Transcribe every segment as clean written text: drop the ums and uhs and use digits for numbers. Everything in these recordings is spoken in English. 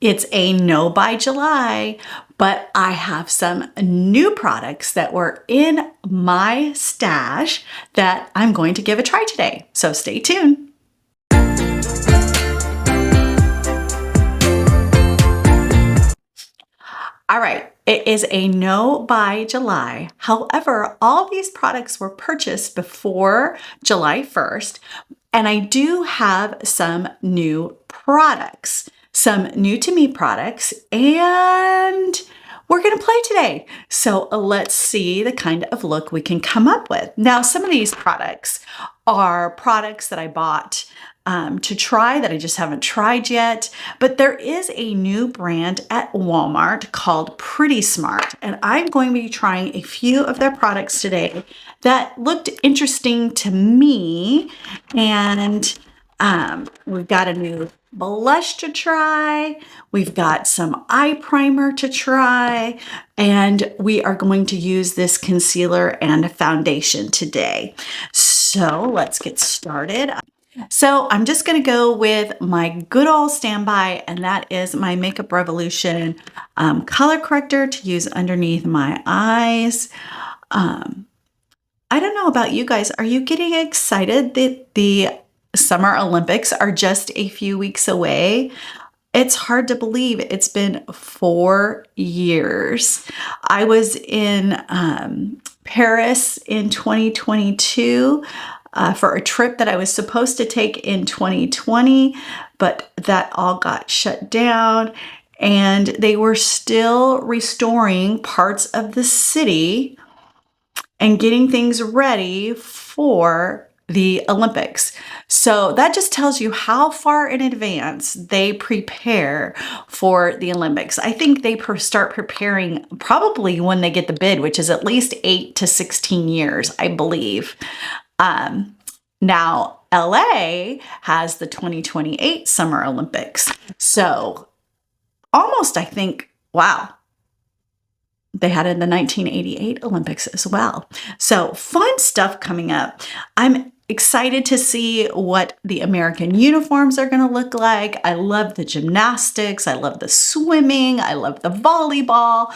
It's a no buy July, but I have some new products that were in my stash that I'm going to give a try today. So stay tuned. All right, it is a no buy July. However, all these products were purchased before July 1st, and I do have some new products, some new to me products, and we're going to play today. So let's see the kind of look we can come up with. Now, some of these products are products that I bought to try that I just haven't tried yet, but there is a new brand at Walmart called Pretty Smart, and I'm going to be trying a few of their products today that looked interesting to me. And we've got a new blush to try, we've got some eye primer to try, and we are going to use this concealer and foundation today. So let's get started. So I'm just going to go with my good old standby, and that is my Makeup Revolution color corrector to use underneath my eyes. I don't know about you guys. Are you getting excited that the Summer Olympics are just a few weeks away? It's hard to believe it's been 4 years. I was in Paris in 2022 for a trip that I was supposed to take in 2020, but that all got shut down, and they were still restoring parts of the city and getting things ready for the Olympics. So that just tells you how far in advance they prepare for the Olympics. I think they start preparing probably when they get the bid, which is at least 8 to 16 years, I believe. Now, LA has the 2028 Summer Olympics. So almost, I think, wow. They had it in the 1988 Olympics as well. So fun stuff coming up. I'm excited to see what the American uniforms are going to look like. I love the gymnastics. I love the swimming. I love the volleyball.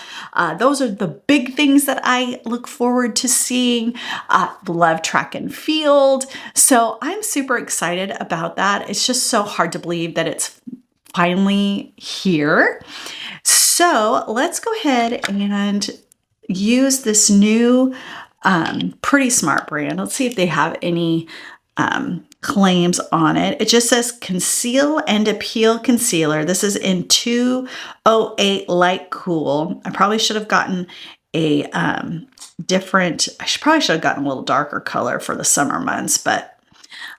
Those are the big things that I look forward to seeing. Love track and field. So I'm super excited about that. It's just so hard to believe that it's finally here. So let's go ahead and use this new Pretty Smart brand. Let's see if they have any claims on it. It just says Conceal and Appeal Concealer. This is in 208 Light Cool. I probably should have gotten a probably should have gotten a little darker color for the summer months, but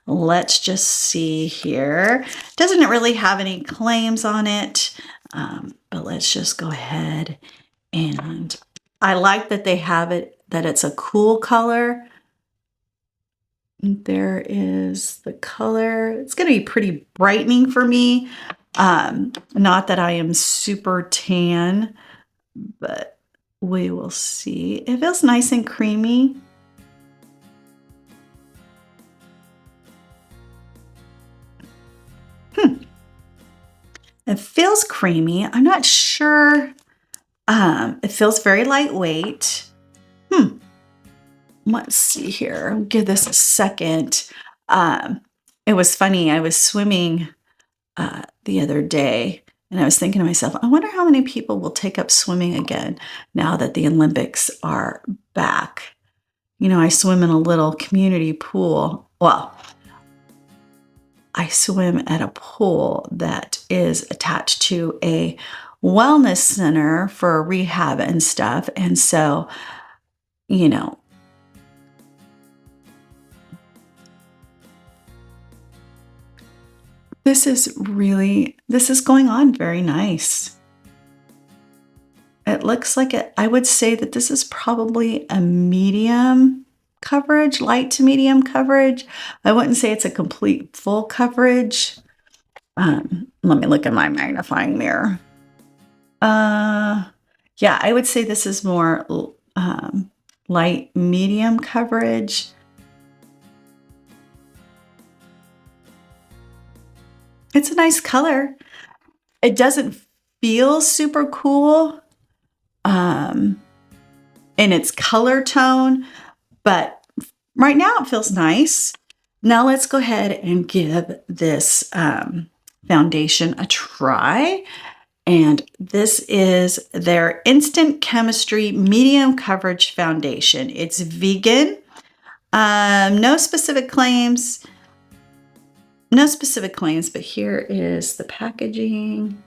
let's just see here. Doesn't really have any claims on it, but let's just go ahead. And I like that they have it, that it's a cool color. There is the color. It's going to be pretty brightening for me. Not that I am super tan, but we will see. It feels nice and creamy. It feels creamy. I'm not sure. It feels very lightweight. Let's see here. I'll give this a second. It was funny. I was swimming the other day, and I was thinking to myself, I wonder how many people will take up swimming again now that the Olympics are back. You know, I swim in a little community pool. Well, I swim at a pool that is attached to a wellness center for rehab and stuff. And so, you know, this is going on very nice. It looks like I would say that this is probably a medium coverage, light to medium coverage. I wouldn't say it's a complete full coverage. Let me look at my magnifying mirror. Yeah, I would say this is more light medium coverage. It's a nice color. It doesn't feels super cool in its color tone, but right now it feels nice. Now let's go ahead and give this foundation a try. And this is their Instant Chemistry Medium Coverage Foundation. It's vegan. No specific claims. No specific claims, but here is the packaging.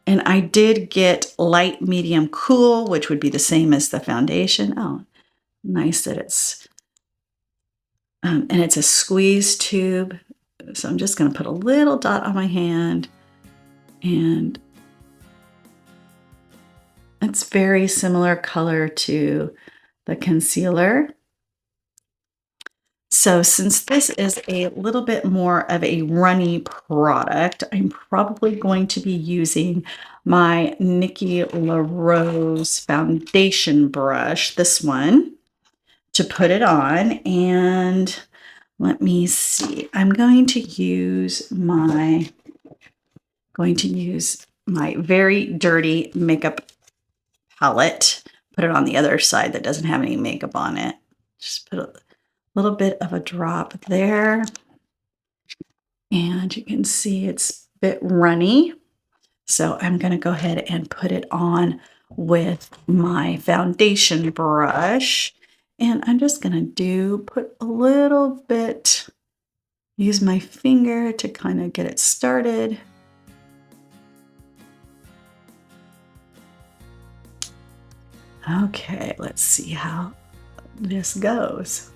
And I did get light, medium, cool, which would be the same as the foundation. Oh, nice that it's, and it's a squeeze tube. So I'm just gonna put a little dot on my hand, and it's very similar color to the concealer. So since this is a little bit more of a runny product, I'm probably going to be using my Nikki LaRose foundation brush, this one, to put it on. And let me see, I'm going to use my very dirty makeup palette, put it on the other side that doesn't have any makeup on it. Just put a little bit of a drop there. And you can see it's a bit runny. So I'm going to go ahead and put it on with my foundation brush. And I'm just going to put a little bit, use my finger to kind of get it started. Okay, let's see how this goes.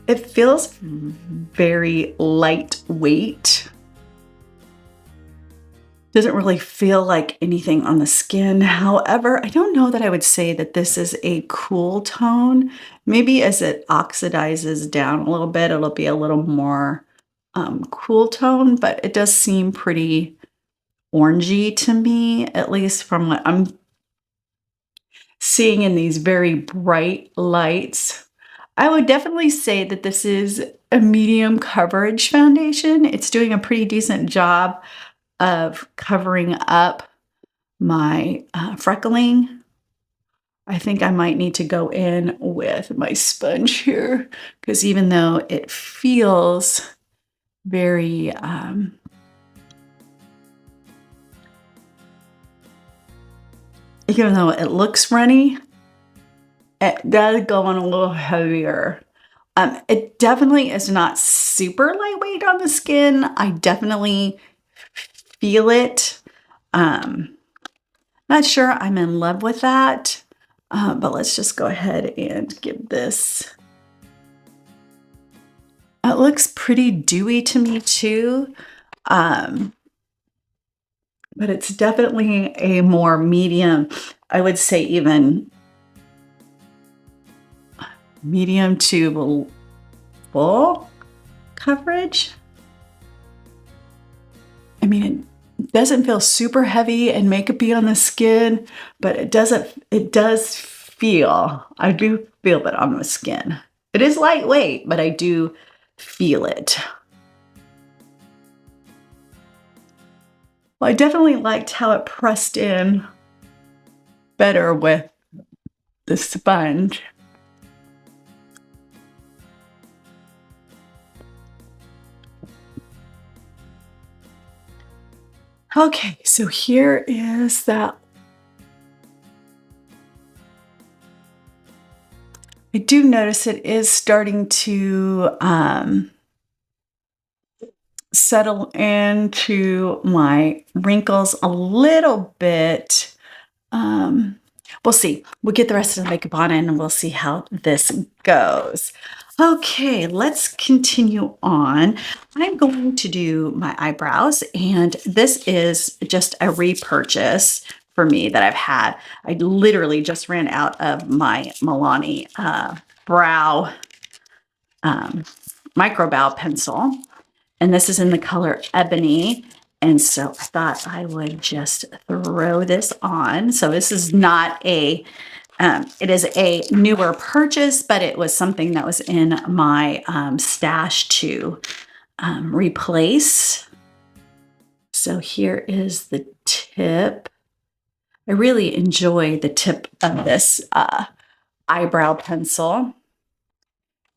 It feels very lightweight. Doesn't really feel like anything on the skin. However, I don't know that I would say that this is a cool tone. Maybe as it oxidizes down a little bit, it'll be a little more cool tone, but it does seem pretty orangey to me, at least from what I'm seeing in these very bright lights. I would definitely say that this is a medium coverage foundation. It's doing a pretty decent job of covering up my freckling. I think I might need to go in with my sponge here, because even though it feels very even though it looks runny, it does go on a little heavier. It definitely is not super lightweight on the skin. I definitely feel it. Not sure I'm in love with that, but let's just go ahead and give this. It looks pretty dewy to me too. But it's definitely a more medium, I would say even medium to full coverage. I mean, it doesn't feel super heavy and makeupy on the skin, but it does feel, I do feel it on the skin. It is lightweight, but I do feel it. Well, I definitely liked how it pressed in better with the sponge. Okay, so here is that. I do notice it is starting to settle into my wrinkles a little bit. We'll see. We'll get the rest of the makeup on and we'll see how this goes. Okay, let's continue on. I'm going to do my eyebrows, and this is just a repurchase for me that I've had. I literally just ran out of my Milani brow micro brow pencil. And this is in the color Ebony. And so I thought I would just throw this on. So this is not a It is a newer purchase, but it was something that was in my stash to replace. So here is the tip. I really enjoy the tip of this eyebrow pencil.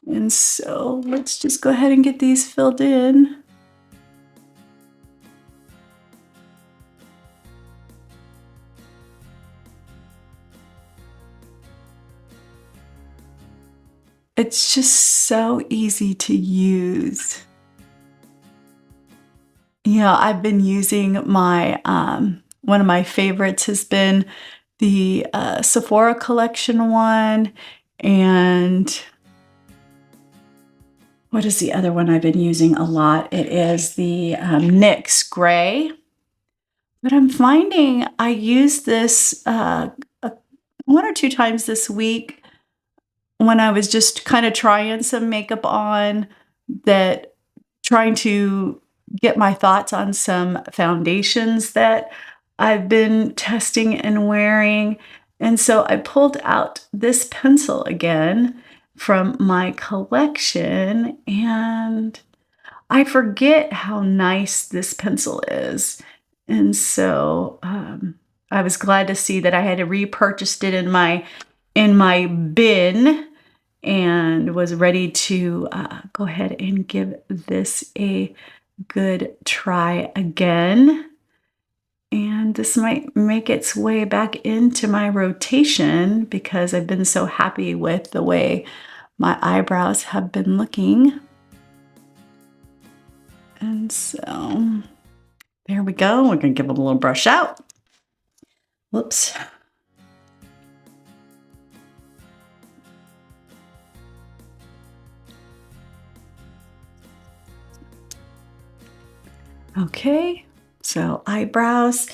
And so let's just go ahead and get these filled in. It's just so easy to use. You know, I've been using my, one of my favorites has been the Sephora collection one. And what is the other one I've been using a lot? It is the NYX Gray. But I'm finding I use this one or two times this week when I was just kind of trying some makeup on, that trying to get my thoughts on some foundations that I've been testing and wearing. And so I pulled out this pencil again from my collection, and I forget how nice this pencil is. And so I was glad to see that I had repurchased it in my bin, and was ready to go ahead and give this a good try again. And this might make its way back into my rotation because I've been so happy with the way my eyebrows have been looking. And so there we go. We're going to give them a little brush out. Whoops. Okay, so eyebrows.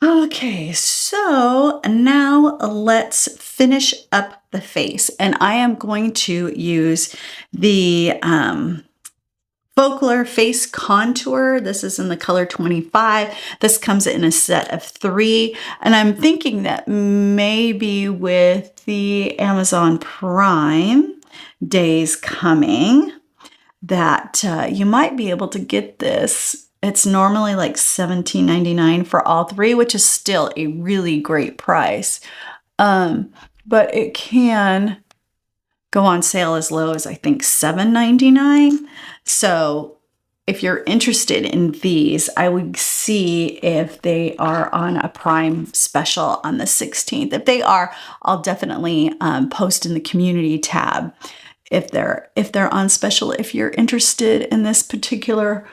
Okay, so now let's finish up the face. And I am going to use the Folklore Face Contour. This is in the color 25. This comes in a set of 3. And I'm thinking that maybe with the Amazon Prime days coming, that you might be able to get this. It's normally like $17.99 for all 3, which is still a really great price. But it can go on sale as low as I think $7.99. So if you're interested in these, I would see if they are on a Prime special on the 16th. If they are, I'll definitely post in the community tab if they're on special. If you're interested in this particular,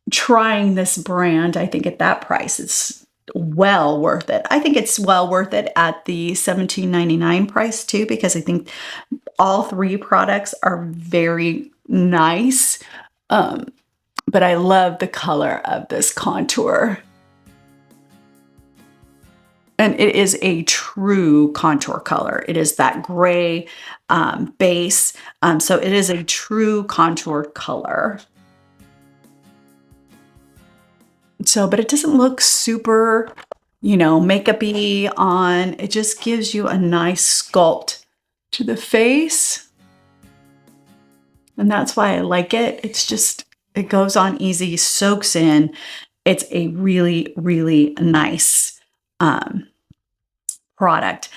trying this brand, I think at that price it's well worth it. I think it's well worth it at the $17.99 price too, because I think all 3 products are very nice. But I love the color of this contour. And it is a true contour color. It is that gray base. So it is a true contour color. So, but it doesn't look super, you know, makeup-y on. It just gives you a nice sculpt to the face. And that's why I like it. It's just, it goes on easy, soaks in. It's a really, really nice product.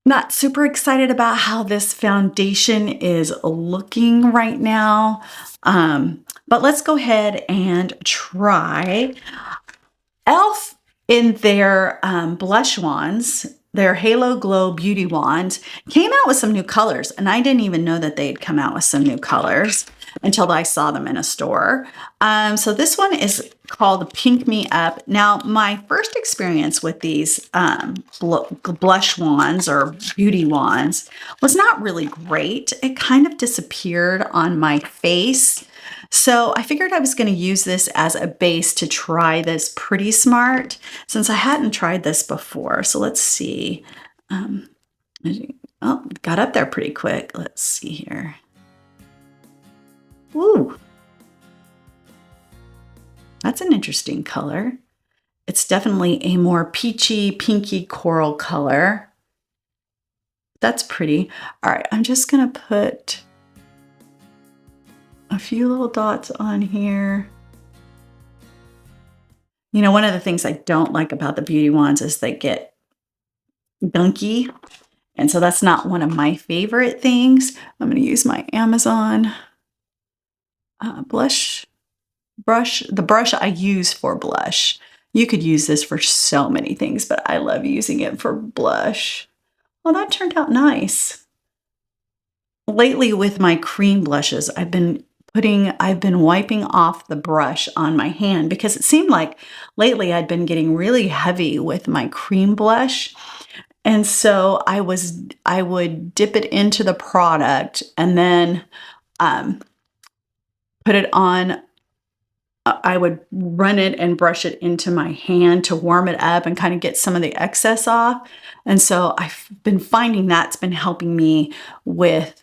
Not super excited about how this foundation is looking right now. But let's go ahead and try e.l.f. in their blush wands. Their Halo Glow Beauty Wand came out with some new colors, and I didn't even know that they'd come out with some new colors until I saw them in a store. So this one is called Pink Me Up. Now, my first experience with these blush wands or beauty wands was not really great. It kind of disappeared on my face. So I figured I was going to use this as a base to try this Pretty Smart, since I hadn't tried this before. So let's see. Oh, got up there pretty quick. Let's see here. Ooh, that's an interesting color. It's definitely a more peachy, pinky coral color. That's pretty. All right, I'm just gonna put a few little dots on here. You know, one of the things I don't like about the beauty wands is they get gunky. And so that's not one of my favorite things. I'm going to use my Amazon blush brush, the brush I use for blush. You could use this for so many things, but I love using it for blush. Well, that turned out nice. Lately with my cream blushes, I've been wiping off the brush on my hand because it seemed like lately I'd been getting really heavy with my cream blush. And so I would dip it into the product and then put it on. I would run it and brush it into my hand to warm it up and kind of get some of the excess off. And so I've been finding that's been helping me with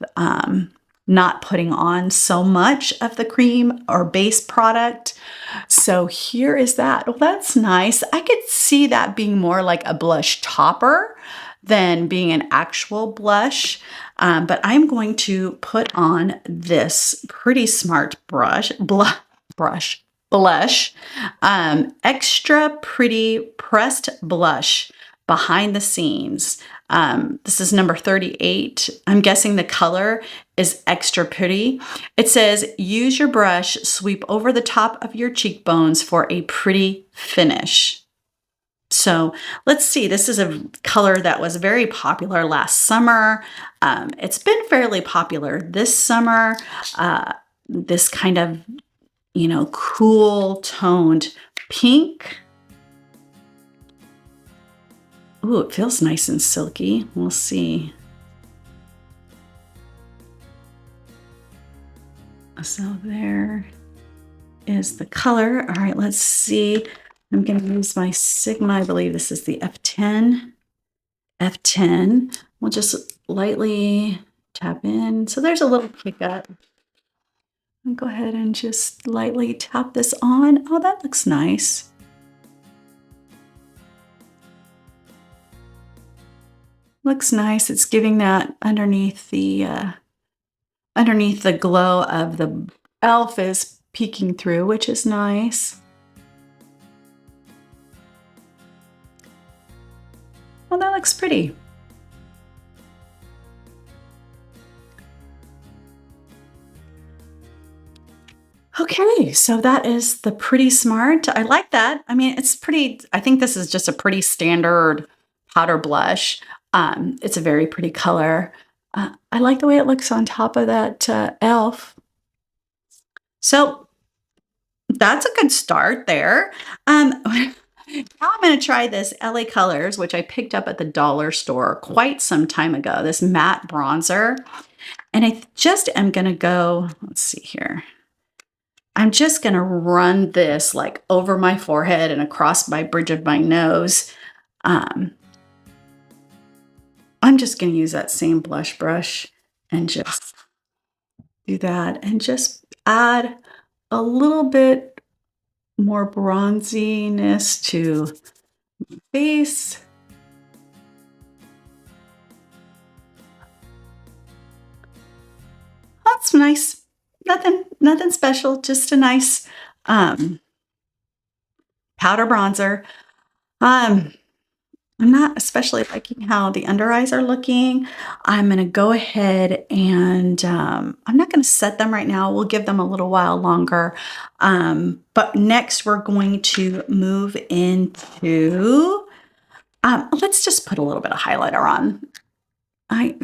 not putting on so much of the cream or base product. So here is that. Well, that's nice. I could see that being more like a blush topper than being an actual blush. But I'm going to put on this Pretty Smart blush, extra pretty pressed blush behind the scenes. This is number 38. I'm guessing the color is extra pretty. It says, use your brush, sweep over the top of your cheekbones for a pretty finish. So let's see, this is a color that was very popular last summer. It's been fairly popular this summer. This kind of, you know, cool toned pink. Ooh, it feels nice and silky. We'll see. So there is the color. All right, let's see. I'm going to use my Sigma. I believe this is the F10. F10. We'll just lightly tap in. So there's a little kick up. I'll go ahead and just lightly tap this on. Oh, that looks nice. Looks nice. It's giving that underneath the glow of the e.l.f. is peeking through, which is nice. Well, that looks pretty. Okay, so that is the Pretty Smart. I like that. I mean, it's pretty, I think this is just a pretty standard powder blush. It's a very pretty color. I like the way it looks on top of that e.l.f. So that's a good start there. Now I'm going to try this LA Colors, which I picked up at the dollar store quite some time ago, this matte bronzer. And I just am going to go, let's see here. I'm just going to run this like over my forehead and across my bridge of my nose. I'm just going to use that same blush brush and just do that and just add a little bit more bronziness to my face. That's nice. Nothing special, just a nice powder bronzer. I'm not especially liking how the under eyes are looking. I'm going to go ahead and I'm not going to set them right now. We'll give them a little while longer. But next we're going to move into, let's just put a little bit of highlighter on.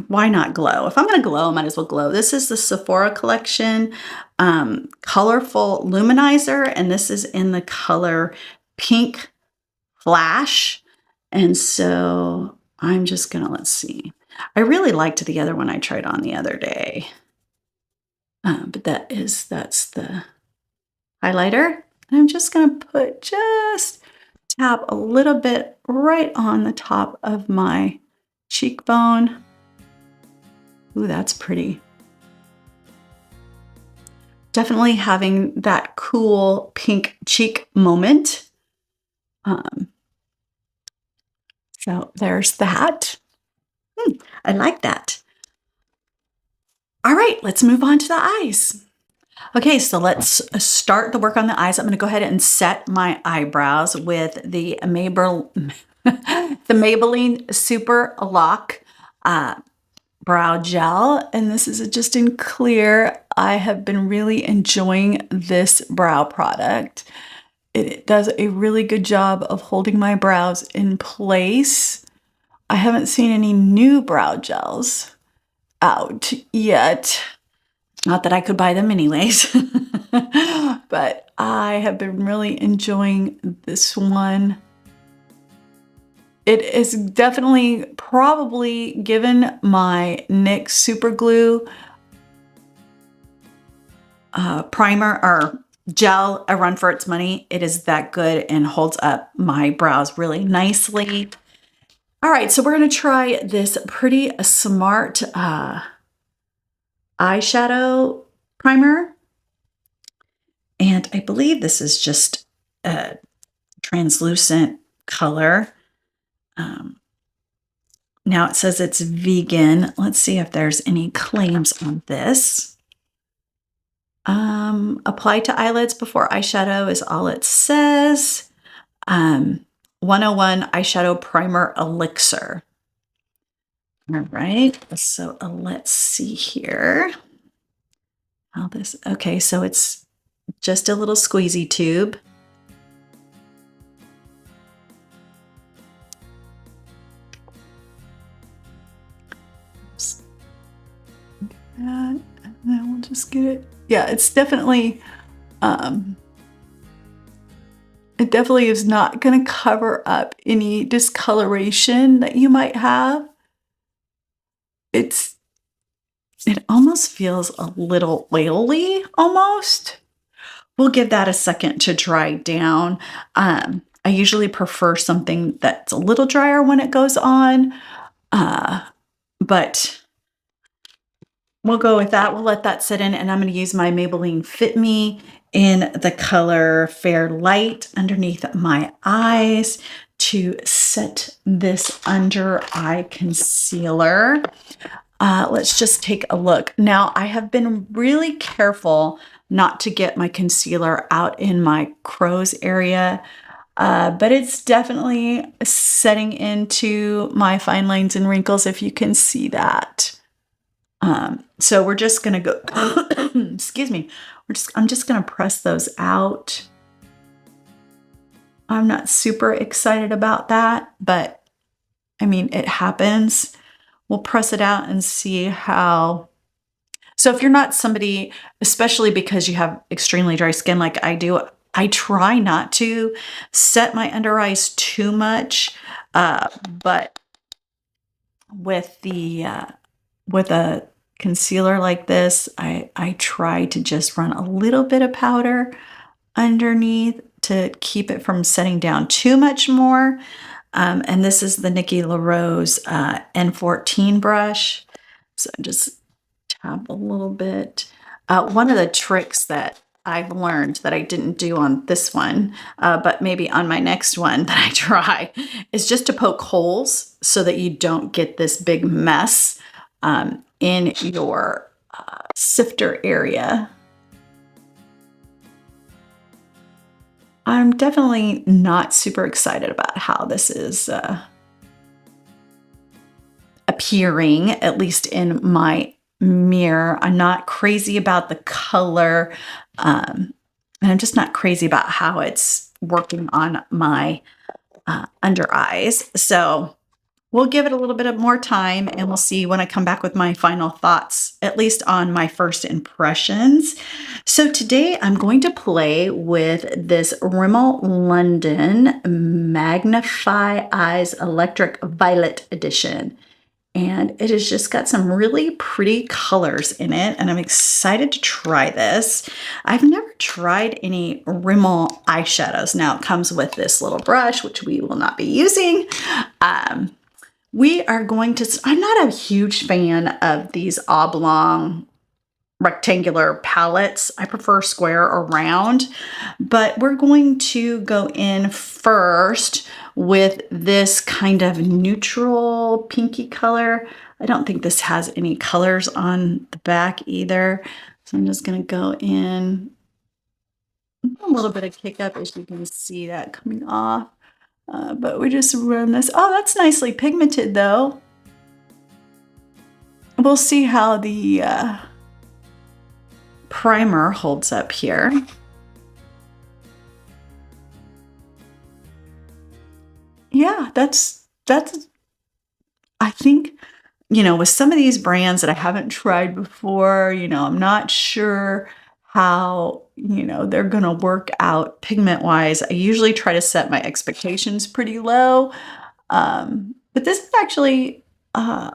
Why not glow? If I'm going to glow, I might as well glow. This is the Sephora collection colorful luminizer, and this is in the color Pink Flash. And so I'm just gonna, let's see. I really liked the other one I tried on the other day. But that's the highlighter. And I'm just gonna tap a little bit right on the top of my cheekbone. Ooh, that's pretty. Definitely having that cool pink cheek moment. Um, so there's that. I like that. All right, let's move on to the eyes. Okay, so let's start the work on the eyes. I'm going to go ahead and set my eyebrows with the Maybelline Super Lock brow gel, and this is just in clear. I have been really enjoying this brow product. It does a really good job of holding my brows in place. I haven't seen any new brow gels out yet. Not that I could buy them anyways, but I have been really enjoying this one. It is definitely probably given my NYX Super Glue primer or gel a run for its money. It is that good and holds up my brows really nicely. All right, so we're going to try this Pretty Smart eyeshadow primer. And I believe this is just a translucent color. Now it says it's vegan. Let's see if there's any claims on this. Apply to eyelids before eyeshadow is all it says. 101 eyeshadow primer elixir. All right, so let's see here. How this, okay, so it's just a little squeezy tube. And then we'll just get it. Yeah, it's definitely, it definitely is not going to cover up any discoloration that you might have. It almost feels a little oily, almost. We'll give that a second to dry down. I usually prefer something that's a little drier when it goes on, but we'll go with that. We'll let that sit in, and I'm going to use my Maybelline Fit Me in the color Fair Light underneath my eyes to set this under eye concealer. Let's just take a look. Now, I have been really careful not to get my concealer out in my crow's area, but it's definitely setting into my fine lines and wrinkles, if you can see that. So we're just gonna go, excuse me, I'm just gonna press those out. I'm not super excited about that, but I mean, it happens. We'll press it out and see how. So if you're not somebody, especially because you have extremely dry skin like I do, I try not to set my under eyes too much, but with a concealer like this, I try to just run a little bit of powder underneath to keep it from setting down too much more. And this is the Nikki LaRose N14 brush. So just tap a little bit. One of the tricks that I've learned that I didn't do on this one, but maybe on my next one that I try, is just to poke holes so that you don't get this big mess in your sifter area. I'm definitely not super excited about how this is appearing, at least in my mirror. I'm not crazy about the color, and I'm just not crazy about how it's working on my under eyes. So we'll give it a little bit of more time, and we'll see when I come back with my final thoughts, at least on my first impressions. So today I'm going to play with this Rimmel London Magnify Eyes Electric Violet Edition. And it has just got some really pretty colors in it, and I'm excited to try this. I've never tried any Rimmel eyeshadows. Now it comes with this little brush, which we will not be using. We are going to, I'm not a huge fan of these oblong rectangular palettes. I prefer square or round, but we're going to go in first with this kind of neutral pinky color. I don't think this has any colors on the back either. So I'm just gonna go in a little bit of kick up, as you can see that coming off. But we just run this. Oh, that's nicely pigmented though. We'll see how the primer holds up here. Yeah, that's I think, you know, with some of these brands that I haven't tried before, you know, I'm not sure how, you know, they're gonna work out pigment wise. I usually try to set my expectations pretty low. But this is actually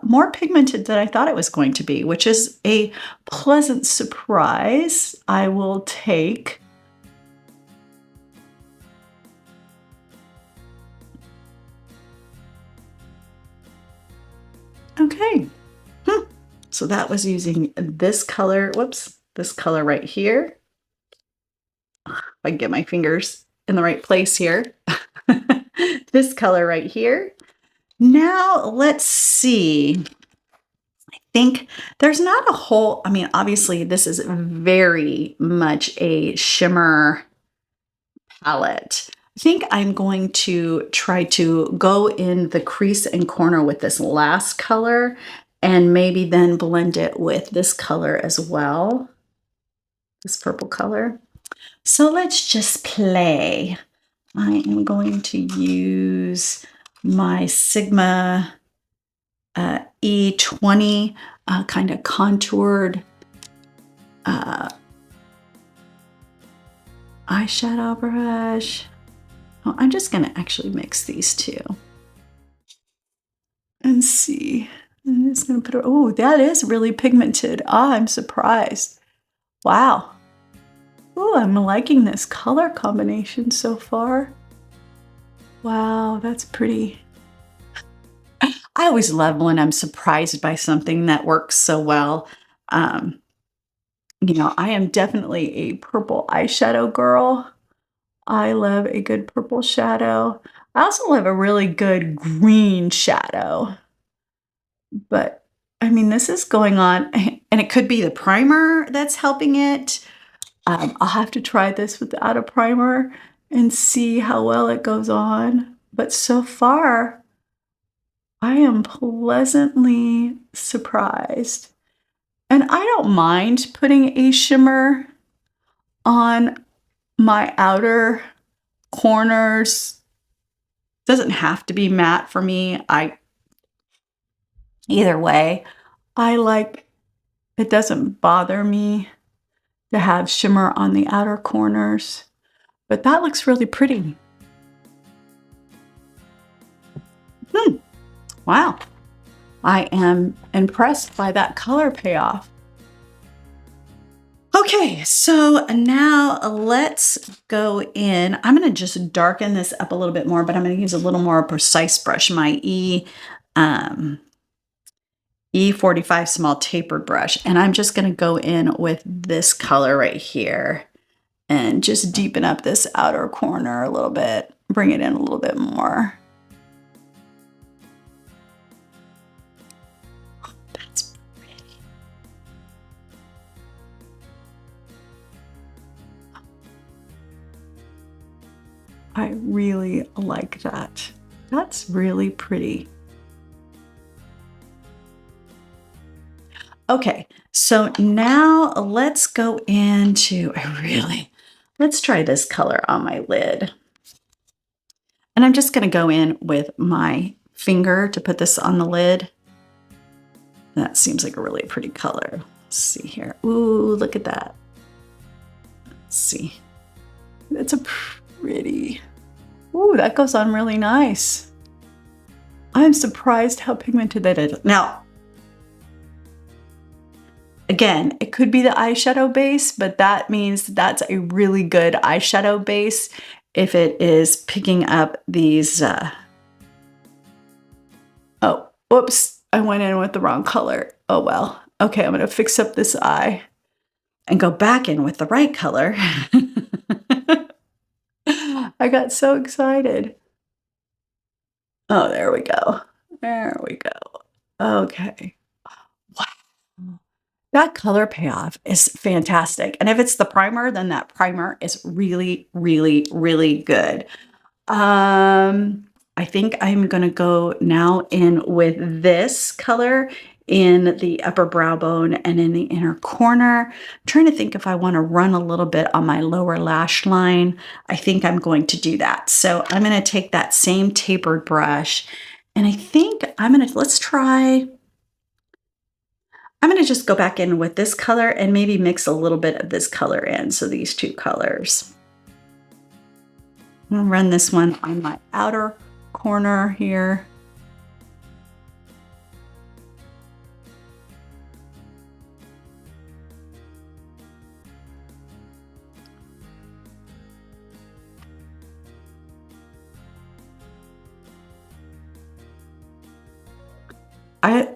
more pigmented than I thought it was going to be, which is a pleasant surprise. I will take. Okay. So that was using this color, whoops, this color right here. If I can get my fingers in the right place here. This color right here. Now let's see. I think there's not a whole, I mean, obviously this is very much a shimmer palette. I think I'm going to try to go in the crease and corner with this last color and maybe then blend it with this color as well, this purple color. So let's just play. I am going to use my Sigma E20 kind of contoured eyeshadow brush. Oh, I'm just going to actually mix these two and see. I'm just going to put it. Oh, that is really pigmented. Ah, I'm surprised. Wow. Oh, I'm liking this color combination so far. Wow, that's pretty. I always love when I'm surprised by something that works so well. You know, I am definitely a purple eyeshadow girl. I love a good purple shadow. I also love a really good green shadow. But I mean, this is going on, and it could be the primer that's helping it. I'll have to try this without a primer and see how well it goes on. But so far, I am pleasantly surprised. And I don't mind putting a shimmer on my outer corners. Doesn't have to be matte for me. Either way, I like, it doesn't bother me to have shimmer on the outer corners. But that looks really pretty. Wow. I am impressed by that color payoff. Okay, so now let's go in. I'm going to just darken this up a little bit more, but I'm going to use a little more precise brush, my E45 small tapered brush. And I'm just going to go in with this color right here and just deepen up this outer corner a little bit, bring it in a little bit more. That's pretty. I really like that. That's really pretty. Okay, so now let's go into, let's try this color on my lid. And I'm just gonna go in with my finger to put this on the lid. That seems like a really pretty color. Let's see here. Ooh, look at that. Let's see. That's a pretty, ooh, that goes on really nice. I'm surprised how pigmented that is. Now, again, it could be the eyeshadow base, but that means that's a really good eyeshadow base if it is picking up these, oh, whoops, I went in with the wrong color. Oh well. Okay, I'm gonna fix up this eye. and go back in with the right color. I got so excited. Oh, there we go. There we go. Okay. Wow. That color payoff is fantastic. And if it's the primer, then that primer is really, really, really good. I think I'm gonna go now in with this color in the upper brow bone and in the inner corner. I'm trying to think if I wanna run a little bit on my lower lash line. I think I'm going to do that. So I'm gonna take that same tapered brush, and I think I'm gonna just go back in with this color and maybe mix a little bit of this color in, so these two colors. I'm gonna run this one on my outer corner here.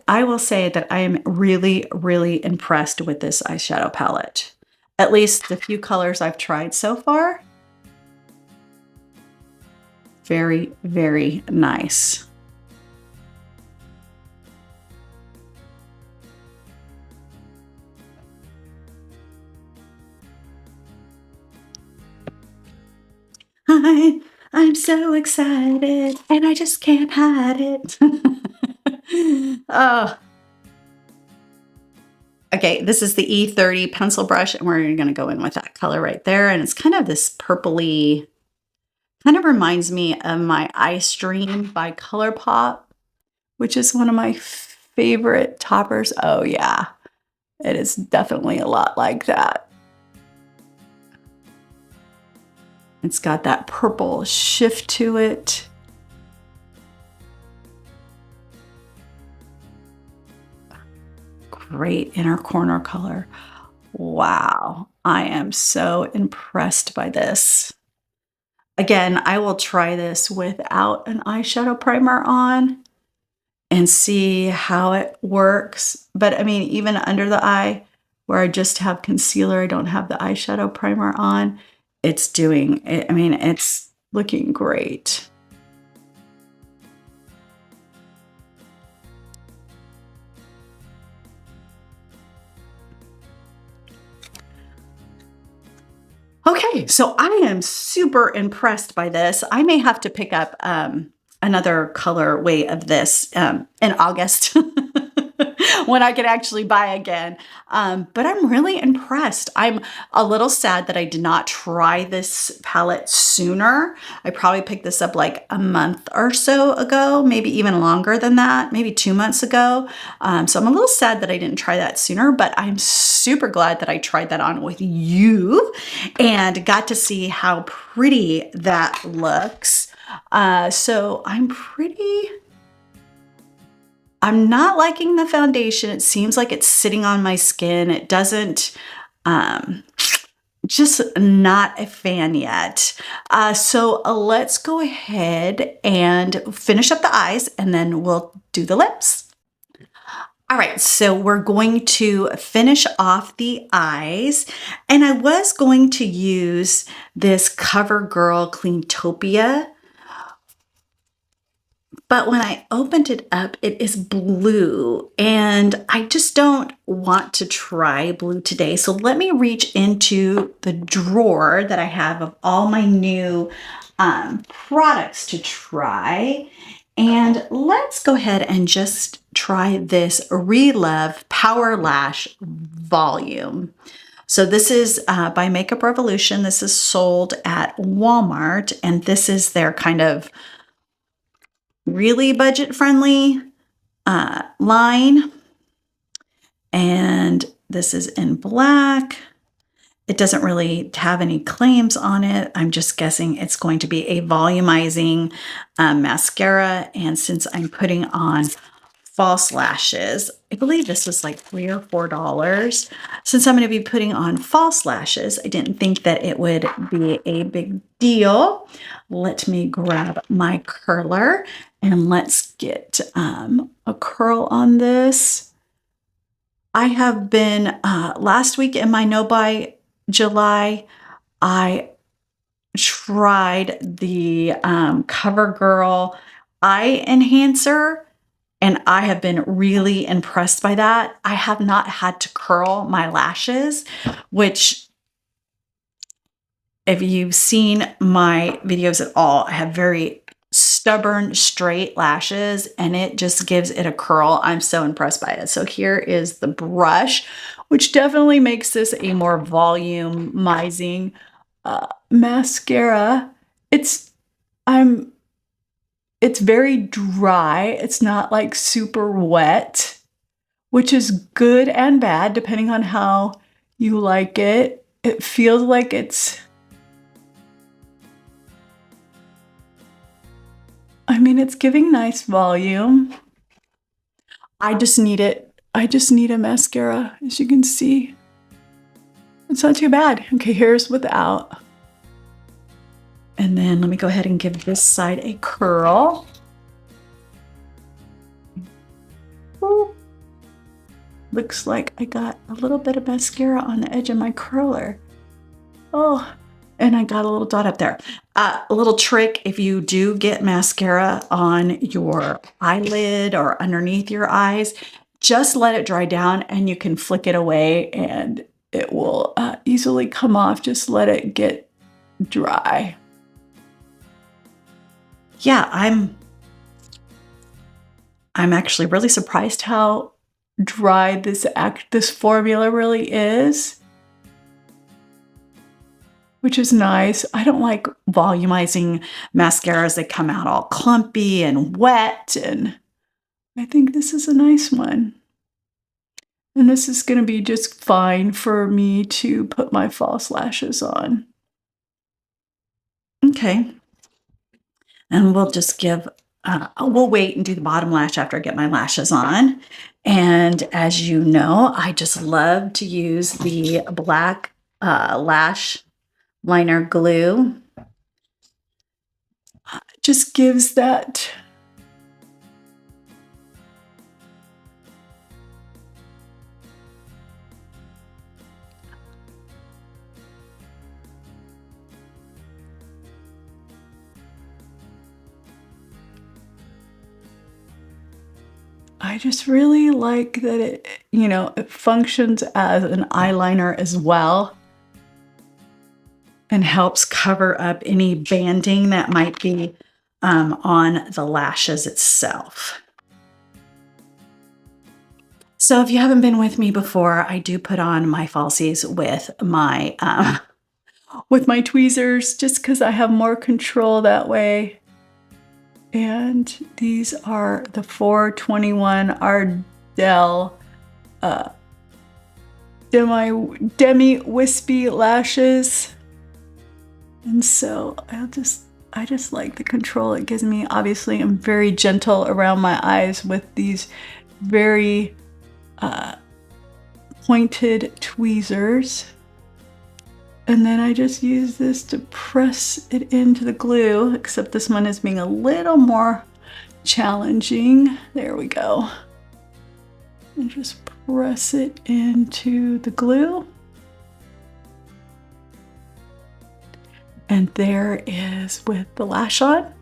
I will say that I am really, really impressed with this eyeshadow palette. At least the few colors I've tried so far. Very, very nice. I'm so excited and I just can't hide it. Oh, okay, this is the E30 pencil brush, and we're gonna go in with that color right there. And it's kind of this purpley, kind of reminds me of my Eye Stream by ColourPop, which is one of my favorite toppers. Oh yeah, it is definitely a lot like that. It's got that purple shift to it. Great inner corner color. Wow, I am so impressed by this. Again, I will try this without an eyeshadow primer on and see how it works. But I mean, even under the eye where I just have concealer, I don't have the eyeshadow primer on, it's doing it. I mean, it's looking great. Okay, so I am super impressed by this. I may have to pick up another colorway of this in August when I can actually buy again. But I'm really impressed. I'm a little sad that I did not try this palette sooner. I probably picked this up like a month or so ago, maybe even longer than that, maybe 2 months ago. So I'm a little sad that I didn't try that sooner, but I'm super glad that I tried that on with you and got to see how pretty that looks. So I'm not liking the foundation. It seems like it's sitting on my skin. It doesn't, just not a fan yet. So let's go ahead and finish up the eyes and then we'll do the lips. All right, so we're going to finish off the eyes, and I was going to use this CoverGirl Cleantopia, but when I opened it up, it is blue, and I just don't want to try blue today. So let me reach into the drawer that I have of all my new products to try. And let's go ahead and just try this Relove Power Lash Volume. So this is by Makeup Revolution. This is sold at Walmart, and this is their kind of really budget-friendly line. And this is in black. It doesn't really have any claims on it. I'm just guessing it's going to be a volumizing mascara. And since I'm putting on false lashes, I believe this was like $3 or $4. Since I'm going to be putting on false lashes, I didn't think that it would be a big deal. Let me grab my curler and let's get a curl on this. I have been, last week in my No by July, I tried the CoverGirl eye enhancer, and I have been really impressed by that. I have not had to curl my lashes, which, if you've seen my videos at all, I have very stubborn, straight lashes, and it just gives it a curl. I'm so impressed by it. So here is the brush, which definitely makes this a more volumizing mascara. It's very dry. It's not like super wet, which is good and bad depending on how you like it. It feels like it's, it's giving nice volume. I just need it. I just need a mascara, as you can see. It's not too bad. Okay, here's without. And then let me go ahead and give this side a curl. Ooh. Looks like I got a little bit of mascara on the edge of my curler. Oh, and I got a little dot up there. A little trick, if you do get mascara on your eyelid or underneath your eyes, just let it dry down and you can flick it away and it will easily come off. Just let it get dry. Yeah, I'm actually really surprised how dry this formula really is, which is nice. I don't like volumizing mascaras. They come out all clumpy and wet, and I think this is a nice one. And this is going to be just fine for me to put my false lashes on. Okay. And we'll just give, we'll wait and do the bottom lash after I get my lashes on. And as you know, I just love to use the black lash liner glue. Just gives that I just really like that it functions as an eyeliner as well and helps cover up any banding that might be on the lashes itself. So if you haven't been with me before, I do put on my falsies with my tweezers just because I have more control that way. And these are the 421 Ardell Demi Wispy lashes. And so I just like the control it gives me. Obviously, I'm very gentle around my eyes with these very pointed tweezers. And then I just use this to press it into the glue, except this one is being a little more challenging. There we go. And just press it into the glue. And there is with the lash on.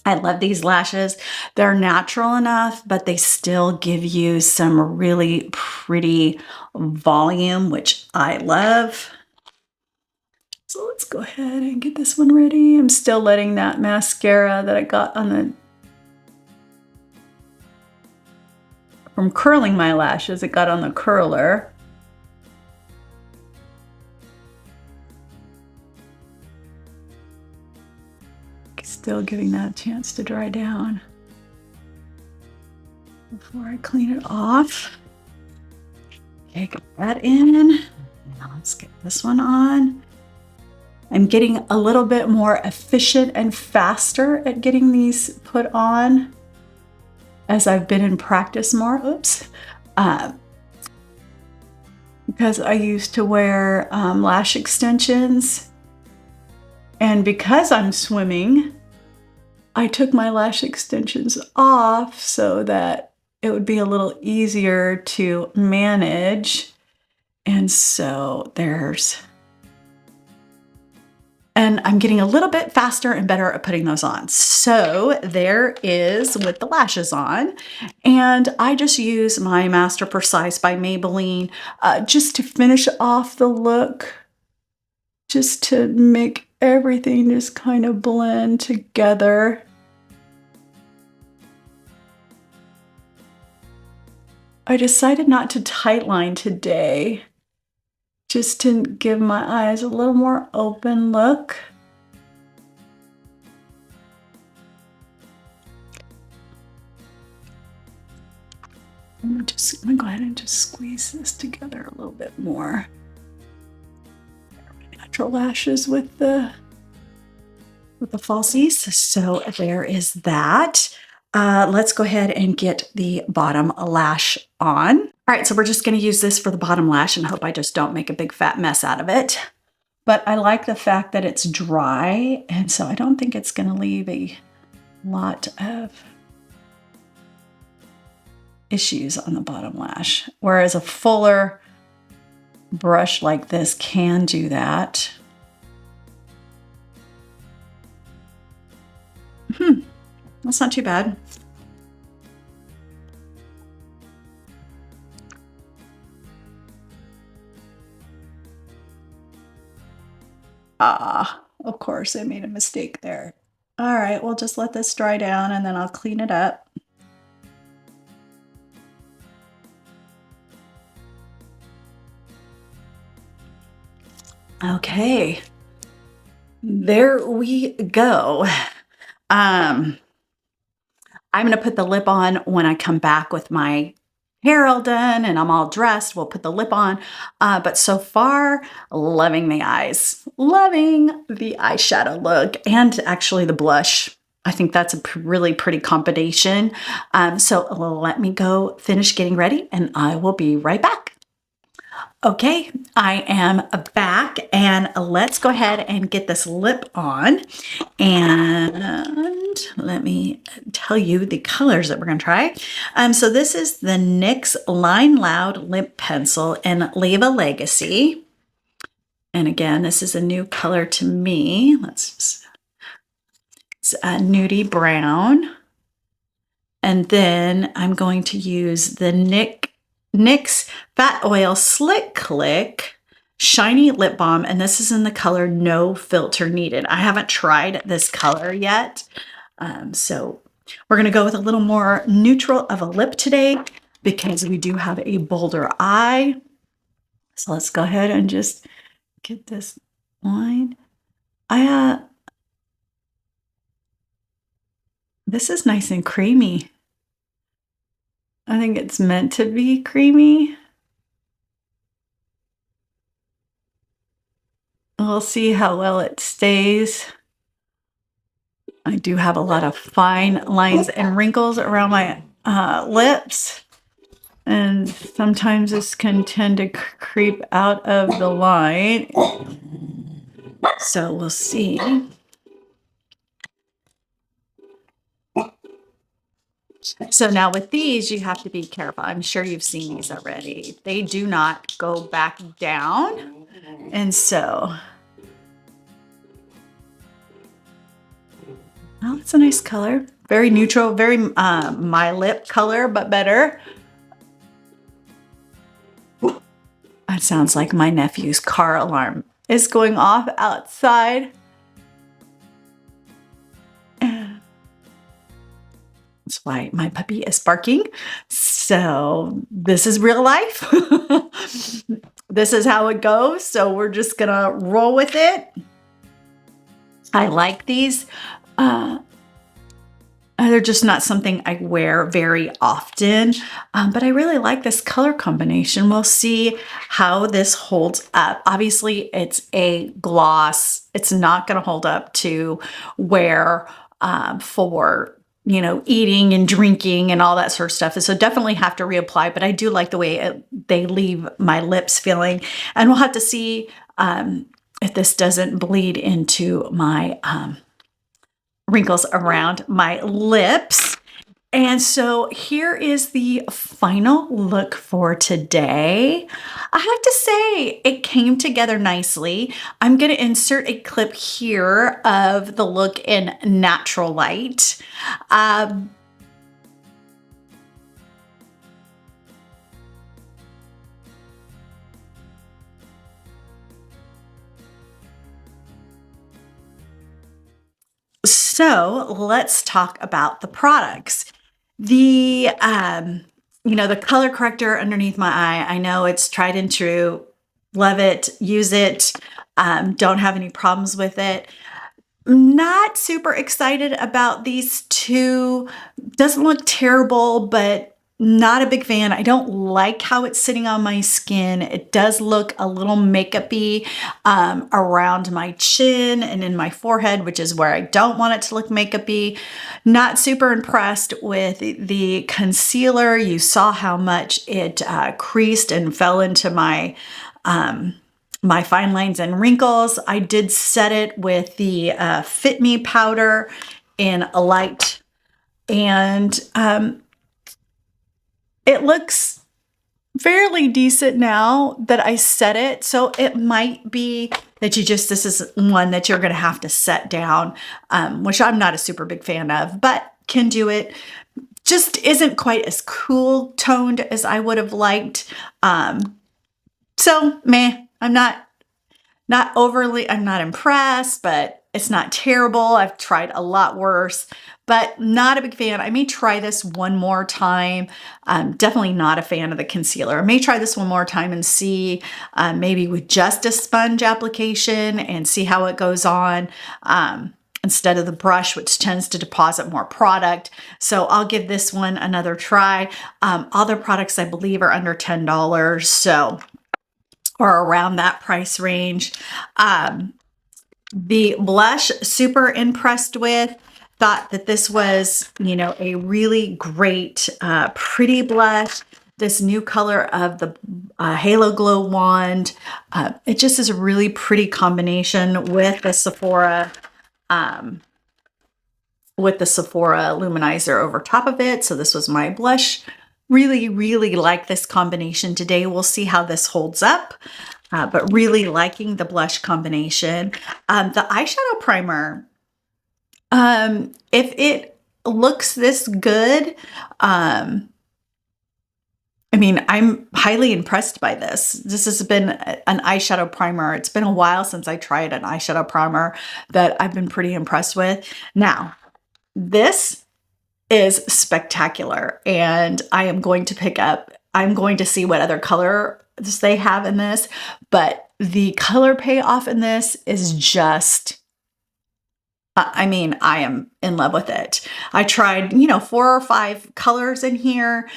I love these lashes. They're natural enough, but they still give you some really pretty volume, which I love. So let's go ahead and get this one ready. I'm still letting that mascara that I got from curling my lashes, it got on the curler. Still giving that a chance to dry down before I clean it off. Okay, get that in. Now let's get this one on. I'm getting a little bit more efficient and faster at getting these put on as I've been in practice more. Oops. Because I used to wear lash extensions, and because I'm swimming, I took my lash extensions off so that it would be a little easier to manage. And so and I'm getting a little bit faster and better at putting those on. So there is with the lashes on. And I just use my Master Precise by Maybelline just to finish off the look, just to make everything just kind of blend together. I decided not to tightline today, just to give my eyes a little more open look. I'm gonna go ahead and just squeeze this together a little bit more. Natural lashes with the falsies. So there is that. Let's go ahead and get the bottom lash on. All right, so we're just gonna use this for the bottom lash and hope I just don't make a big fat mess out of it. But I like the fact that it's dry, and so I don't think it's gonna leave a lot of issues on the bottom lash. Whereas a fuller brush like this can do that. That's not too bad. Of course I made a mistake there. All right, we'll just let this dry down and then I'll clean it up. Okay, there we go. I'm gonna put the lip on when I come back with my hair all done and I'm all dressed. We'll put the lip on. But so far, loving the eyes, loving the eyeshadow look, and actually the blush. I think that's a really pretty combination. So let me go finish getting ready and I will be right back. Okay, I am back and let's go ahead and get this lip on. And let me tell you the colors that we're going to try. So this is the NYX Line Loud Lip Pencil in Leave a Legacy. And again, this is a new color to me. It's a nudie brown. And then I'm going to use the NYX Fat Oil Slick Click Shiny Lip Balm, and this is in the color No Filter Needed. I haven't tried this color yet, so we're going to go with a little more neutral of a lip today because we do have a bolder eye. So let's go ahead and just get this line. This is nice and creamy. I think it's meant to be creamy. We'll see how well it stays. I do have a lot of fine lines and wrinkles around my lips. And sometimes this can tend to creep out of the line. So we'll see. So now with these, you have to be careful. I'm sure you've seen these already. They do not go back down. And so, oh, it's a nice color. Very neutral, very my lip color, but better. That sounds like my nephew's car alarm is going off outside. That's why my puppy is barking. So this is real life. This is how it goes. So we're just gonna roll with it. I like these. They're just not something I wear very often, but I really like this color combination. We'll see how this holds up. Obviously, it's a gloss. It's not going to hold up to wear for, you know, eating and drinking and all that sort of stuff. So definitely have to reapply, but I do like the way they leave my lips feeling. And we'll have to see if this doesn't bleed into my wrinkles around my lips. And so here is the final look for today. I have to say it came together nicely. I'm going to insert a clip here of the look in natural light. Um, So let's talk about the products. The, the color corrector underneath my eye, I know it's tried and true. Love it, use it, don't have any problems with it. Not super excited about these two. Doesn't look terrible, but not a big fan. I don't like how it's sitting on my skin. It does look a little makeup-y around my chin and in my forehead, which is where I don't want it to look makeup-y. Not super impressed with the concealer. You saw how much it creased and fell into my fine lines and wrinkles. I did set it with the Fit Me powder in a light, and it looks fairly decent now that I set it. So it might be that this is one that you're gonna have to set down, which I'm not a super big fan of, but can do it. Just isn't quite as cool toned as I would have liked. So meh, I'm not impressed, but it's not terrible. I've tried a lot worse, but not a big fan. I may try this one more time. I'm definitely not a fan of the concealer. I may try this one more time and see, maybe with just a sponge application and see how it goes on. Instead of the brush, which tends to deposit more product. So I'll give this one another try. Other products I believe are under $10. So or around that price range. The blush, super impressed with. Thought that this was, a really great, pretty blush. This new color of the Halo Glow Wand. It just is a really pretty combination with the Sephora luminizer over top of it. So this was my blush. Really, really like this combination today. We'll see how this holds up, but really liking the blush combination. The eyeshadow primer, if it looks this good, I'm highly impressed by this. This has been an eyeshadow primer. It's been a while since I tried an eyeshadow primer that I've been pretty impressed with. Now, this is spectacular, and I'm going to see what other colors they have in this, but the color payoff in this is just, I am in love with it. I tried, 4 or 5 colors in here.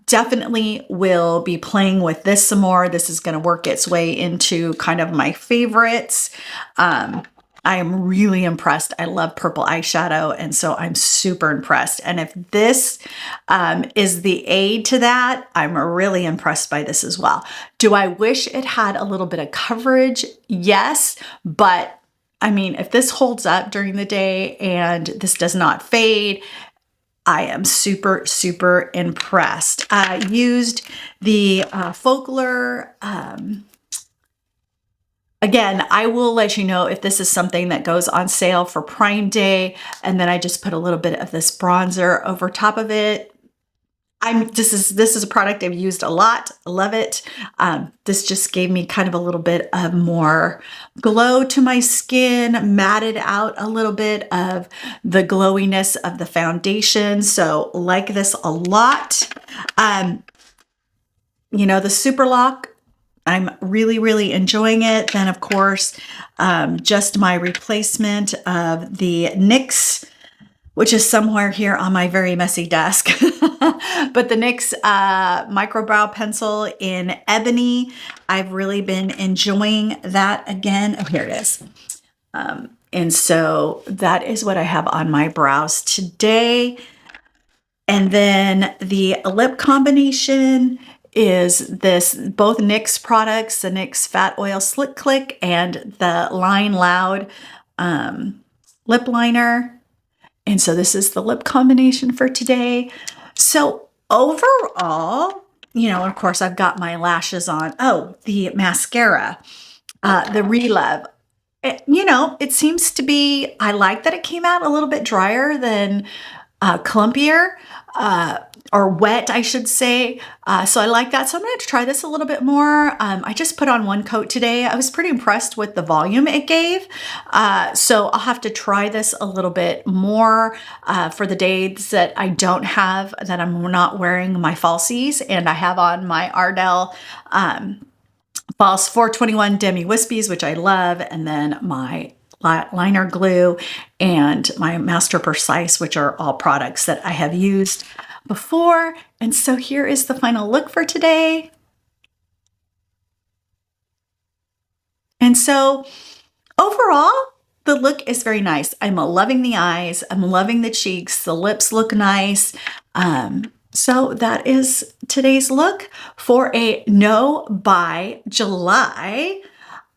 Definitely will be playing with this some more. This is going to work its way into kind of my favorites. I am really impressed. I love purple eyeshadow, and so I'm super impressed. And if this is the aid to that, I'm really impressed by this as well. Do I wish it had a little bit of coverage? Yes, but if this holds up during the day and this does not fade, I am super, super impressed. I used the Folklore. Again, I will let you know if this is something that goes on sale for Prime Day, and then I just put a little bit of this bronzer over top of it. This is a product I've used a lot. Love it. This just gave me kind of a little bit of more glow to my skin, matted out a little bit of the glowiness of the foundation. So like this a lot. The Super Lock, I'm really, really enjoying it. Then, of course, just my replacement of the NYX, which is somewhere here on my very messy desk. But the NYX Micro Brow Pencil in Ebony, I've really been enjoying that again. Oh, here it is. And so that is what I have on my brows today. And then the lip combination is both NYX products, the NYX Fat Oil Slick Click and the Line Loud lip liner. And so this is the lip combination for today. So overall, you know, of course, I've got my lashes on. Oh, the mascara, the Relove. You know, it seems to be, I like that it came out a little bit drier than clumpier, or wet, I should say. So I like that. So I'm going to try this a little bit more. I just put on one coat today. I was pretty impressed with the volume it gave. So I'll have to try this a little bit more for the days that I don't have, that I'm not wearing my falsies, and I have on my Ardell False 421 Demi Wispies, which I love, and then my liner glue and my Master Precise, which are all products that I have used before. And so here is the final look for today. And so overall, the look is very nice. I'm loving the eyes. I'm loving the cheeks. The lips look nice. So that is today's look for a No by July.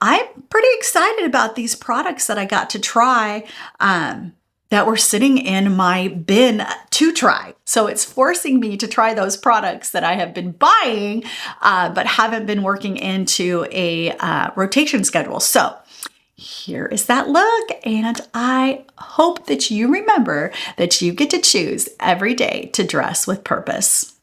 I'm pretty excited about these products that I got to try that were sitting in my bin to try. So it's forcing me to try those products that I have been buying but haven't been working into a rotation schedule. So here is that look, and I hope that you remember that you get to choose every day to dress with purpose.